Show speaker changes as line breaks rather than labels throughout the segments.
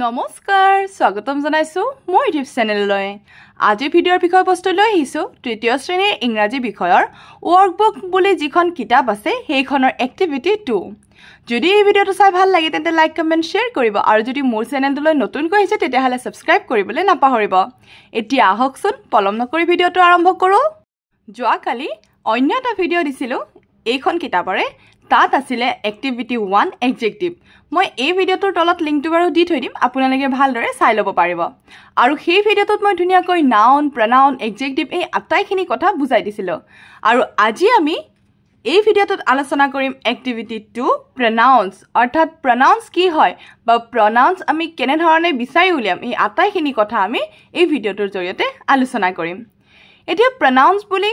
নমস্কাৰ স্বাগতম জনাইছো মই ইউটিউব চেনেললৈ আজি ভিডিঅ'ৰ বিষয়বস্তু লৈ আহিছো তৃতীয় শ্ৰেণীৰ ইংৰাজী বিষয়ৰ ওয়াৰ্কবুক বুলি যিখন কিতাপ আছে সেইখনৰ এক্টিভিটি 2 যদি এই ভিডিঅ'টো চাই ভাল লাগে তেন্তে লাইক কমেন্ট শেয়াৰ কৰিব আৰু যদি মোৰ চেনেললৈ নতুনকৈ আহিছে তেতিয়াহলে সাবস্ক্ৰাইব কৰিবলৈ নাপাহৰিব এতিয়া আহকচোন পলম নকৰি ভিডিঅ'টো আৰম্ভ কৰো যোৱা কালি অন্য এটা ভিডিঅ' দিছিলো এইখন কিতাপৰে তাত আছিলে এক্টিভিটি 1 এডজেক্টিভ মই এই ভিডিঅ'টোৰ তলত লিংকটো বাৰু দি থৈ দিম আপোনালোকে ভালদৰে চাই ল'ব পাৰিব আৰু সেই ভিডিঅ'টোত মই ধুনীয়াকৈ নাউন প্ৰনাউন এডজেক্টিভ এই আটাইখিনি কথা বুজাই দিছিলো আৰু আজি আমি এই ভিডিঅ'টোত আলোচনা কৰিম এক্টিভিটি 2 প্ৰনাউন্স অৰ্থাৎ প্ৰনাউন্স কি হয় বা প্ৰনাউন্স আমি কেনে ধৰণে বিচাৰি উলিয়াম এই আটাইখিনি কথা আমি এই ভিডিঅ'টোৰ জৰিয়তে আলোচনা কৰিম এতিয়া প্ৰনাউন্স বুলি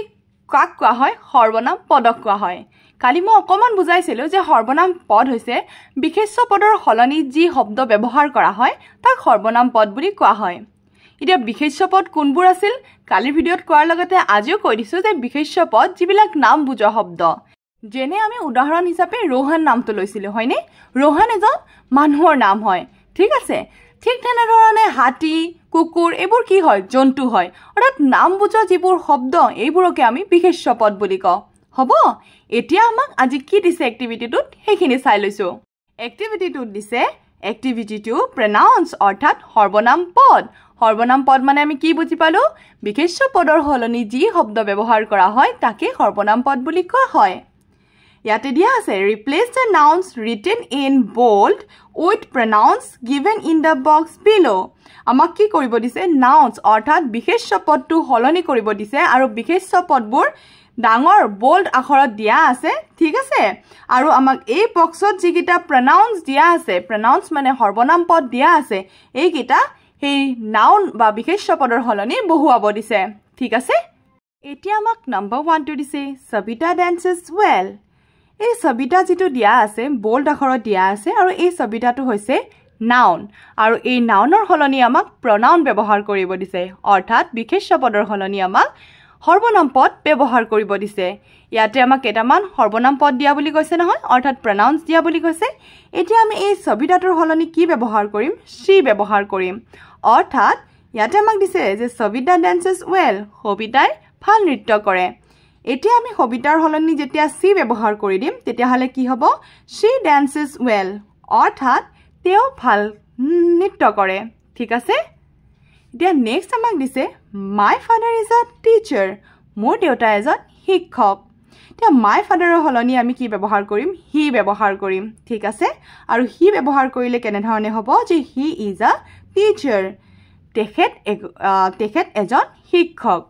কাক কোৱা হয় সৰ্বনাম পদক কোৱা হয় কালি মই অকমান বুজাইছিলো যে সৰ্বনাম পদ হৈছে বিশেষ্য পদৰ হলনি যি শব্দ ব্যৱহাৰ কৰা হয় তাক সৰ্বনাম পদ বুলি কোৱা হয় এতিয়া বিশেষ্য পদ কোনবোৰ আছিল কালিৰ ভিডিঅ'ত কোৱাৰ লগতে আজিও কৈ দিছো যে বিশেষ্য পদ যিবিলাক নাম বুজোৱা শব্দ যেনে আমি উদাহৰণ হিচাপে ৰোহন নামটো লৈছিলো হয়নে ৰোহন এজন মানুহৰ নাম হয় ঠিক আছে ঠিক তেনেধৰণে হাতী কুকুৰ এইবোৰ কি হয় জন্তু হয় অৰ্থাৎ নাম বুজোৱা যিবোৰ শব্দ এইবোৰকে আমি বিশেষ্য পদ বুলি কওঁ হব এতিয়া আমাক আজি কি দিছে এক্টিভিটিটোত সেইখিনি চাই লৈছো এক্টিভিটিটোত দিছে এক্টিভিটি 2 প্ৰনাউন্স অৰ্থাৎ সৰ্বনাম পদ মানে আমি কি বুজি পালো বিশেষ্য পদৰ হলনি যি শব্দ ব্যৱহাৰ কৰা হয় তাকে সৰ্বনাম পদ বুলি কোৱা হয় ইয়াতে দিয়া আছে replace the nouns written in bold with pronouns given in the box below আমাক কি কৰিব দিছে নাউন্স অৰ্থাৎ বিশেষ্য পদটো হলনি কৰিব দিছে আৰু বিশেষ্য পদবোৰ ডাঙৰ বোল্ড আখৰত দিয়া আছে ঠিক আছে আৰু আমাক এই বক্সত যিকিটা প্ৰনাউন্স দিয়া আছে প্ৰনাউন্স মানে সৰ্বনাম পদ দিয়া আছে এইকিটা এই নাউন বা বিশেষ্য পদৰ হলনি বহুৱাব দিছে ঠিক আছে এতিয়া আমাক নম্বৰ 1 টো দিছে সবিতা ডান্সেস ওয়েল এই সবিতা যেটো দিয়া আছে বোল্ড আখৰত দিয়া আছে আৰু এই সবিতাটো হৈছে নাউন আৰু এই নাউনৰ হলনি আমাক প্ৰনাউন ব্যৱহাৰ কৰিব দিছে অৰ্থাৎ বিশেষ্য পদৰ হলনি আমাক সৰ্বনাম পদ ব্যৱহাৰ কৰিব দিছে ইয়াতে আমাক কেটামান সৰ্বনাম পদ দিয়া বুলি কৈছে নহয় অৰ্থাৎ প্ৰনাউন্স দিয়া বুলি কৈছে এতিয়া আমি এই সবিতাটোৰ হলনি কি ব্যৱহাৰ কৰিম সি ব্যৱহাৰ কৰিম অৰ্থাৎ ইয়াতে আমাক দিছে যে সবিতা ডান্সেস ওয়েল সবিতাই ভাল নৃত্য কৰে এতিয়া আমি সবিতাৰ হলনি যেতিয়া সি ব্যৱহাৰ কৰি দিম তেতিয়া হলে কি হ'ব সি ডান্সেস ওয়েল অৰ্থাৎ তেওঁ ভাল নৃত্য কৰে ঠিক আছে এতিয়া নেক্সট আমাক দিছে my father is a teacher মোৰ দেউতা এজন শিক্ষক এতিয়া মাই ফাদাৰৰ হলনি আমি কি ব্যৱহাৰ কৰিম হি ব্যৱহাৰ কৰিম ঠিক আছে আৰু হি ব্যৱহাৰ কৰিলে কেনে ধৰণে হ'ব যে হি ইজ আ টিচাৰ তেখেত এজন শিক্ষক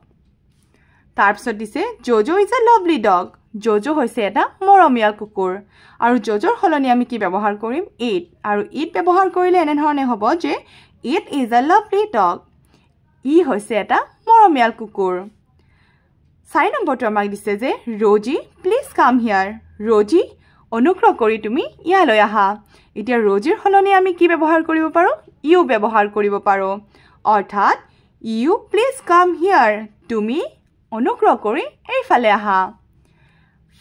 তাৰপিছত দিছে JoJo is a lovely dog JoJo হৈছে এটা মৰমীয়াল কুকুৰ আৰু জোজোৰ হলনি আমি কি ব্যৱহাৰ কৰিম ইট আৰু ইট ব্যৱহাৰ কৰিলে এনে ধৰণে হ'ব যে it is a lovely dog E হৈছে এটা মৰমীয়াল কুকুৰ 4 নম্বৰটো আমাক দিছে যে ৰজি প্লিজ কাম হিয়াৰ ৰজি অনুগ্ৰহ কৰি তুমি ইয়ালৈ আহা এতিয়া ৰজিৰ হলনি আমি কি ব্যৱহাৰ কৰিব পাৰো ইউ ব্যৱহাৰ কৰিব পাৰো অৰ্থাৎ ইউ প্লিজ কাম হিয়াৰ তুমি অনুগ্ৰহ কৰি এইফালে আহা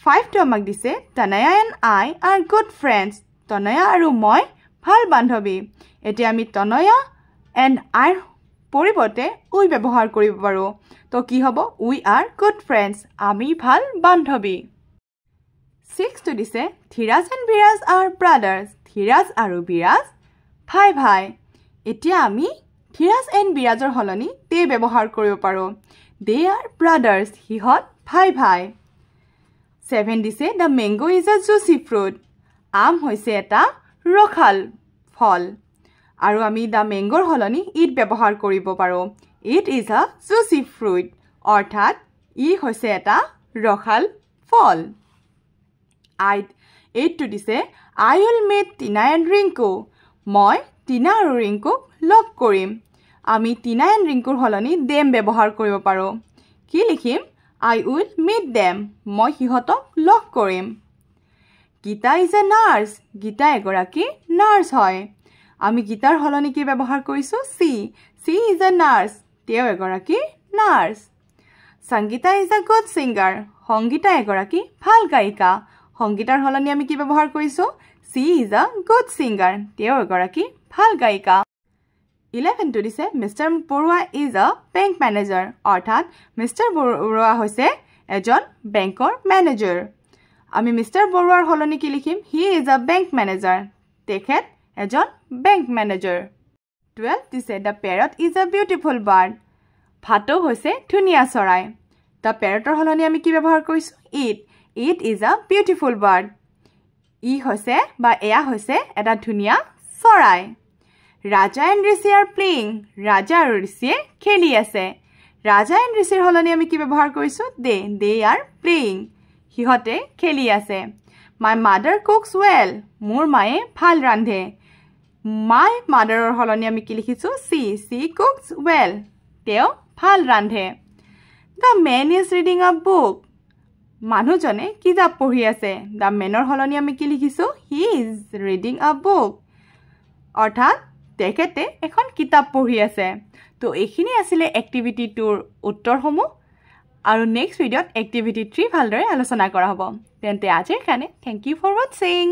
5 টো আমাক দিছে Tanaya and I are good friends Tanaya আৰু মই ভাল বান্ধৱী এতিয়া আমি তনয়া এণ্ড আই পৰিৱৰ্তে উই ব্যৱহাৰ কৰিব পাৰো তো কি হ'ব উই আৰ গুড ফ্ৰেণ্ডছ আমি ভাল বান্ধৱী 6 টো দিছে ধীৰাজ এণ্ড বিৰাজ আৰ ব্ৰাদাৰ্ছ ধীৰাজ আৰু বিৰাজ ভাই এতিয়া আমি ধীৰাজ এণ্ড বিৰাজৰ হলনি দে ব্যৱহাৰ কৰিব পাৰো দে আৰ ব্ৰাদাৰ্ছ হিহঁত ভাই 7 দিছে the mango is a জুচি fruit আম হৈছে এটা ৰসাল ফল আৰু আমি দ্য মেংগোৰ হলনি ইট ব্যৱহাৰ কৰিব পাৰো ইট ইজ আ জুচি ফ্ৰুট অৰ্থাৎ ই হৈছে এটা ৰসাল ফল 8 টো দিছে I will meet Tina and Rinku মই টিনা আৰু ৰিংকুক লগ কৰিম আমি টিনা এণ্ড ৰিংকুৰ হলনি দেম ব্যৱহাৰ কৰিব পাৰো কি লিখিম আই উইল মিট দেম মই সিহঁতক লগ কৰিম Gita is a nurse Gita এগৰাকী নাৰ্ছ হয় আমি গীতাৰ হলনি কি ব্যৱহাৰ কৰিছো সি ইজ এ নাৰ্ছ তেওঁ এগৰাকী nurse Sangeeta is a good singer Sangeeta এগৰাকী ভাল গায়িকা সংগীতাৰ হলনি আমি কি ব্যৱহাৰ কৰিছো she is a good singer তেওঁ এগৰাকী ভাল গায়িকা 11 টো দিছে mister Barua is a bank manager অৰ্থাৎ মিষ্টাৰ বৰুৱা হৈছে এজন বেংকৰ মেনেজাৰ আমি মিষ্টাৰ বৰুৱাৰ হলনি কি লিখিম he is a bank manager তেখেত এজন বেংক মেনেজাৰ 12 দিছে the parrot is a beautiful bird ভাটৌ হৈছে ধুনীয়া চৰাই দ্য পেৰটৰ হলনি আমি কি ব্যৱহাৰ কৰিছো it is a beautiful bird ই হৈছে বা এয়া হৈছে এটা ধুনীয়া চৰাই Raja and Rishi are playing Raja আৰু ঋষিয়ে খেলি আছে ৰাজা এণ্ড ঋষিৰ হলনি আমি কি ব্যৱহাৰ কৰিছো দে আৰ প্লেইং হিহতে খেলি আছে মাই মাদাৰ কুকস ৱেল মোৰ মায়ে ভাল ৰান্ধে মাই মাদাৰৰ হলনি আমি কি লিখিছো সি কুকস ৱেল তেওঁ ভাল ৰান্ধে দ্য মেন ইজ ৰিডিং আ বুক মানুহজনে কিতাপ পঢ়ি আছে দ্য মেনৰ হলনি আমি কি লিখিছো হি ইজ ৰিডিং আ বুক অৰ্থাৎ তেখেতে এখন কিতাপ পঢ়ি আছে তো এইখিনি আছিলে এক্টিভিটি 2ৰ উত্তৰসমূহ আৰু নেক্সট ভিডিঅ'ত এক্টিভিটি 3 ভালদৰে আলোচনা কৰা হ'ব তেন্তে আজিৰ কাৰণে থ্যাংক ইউ ফৰ ওয়াচিং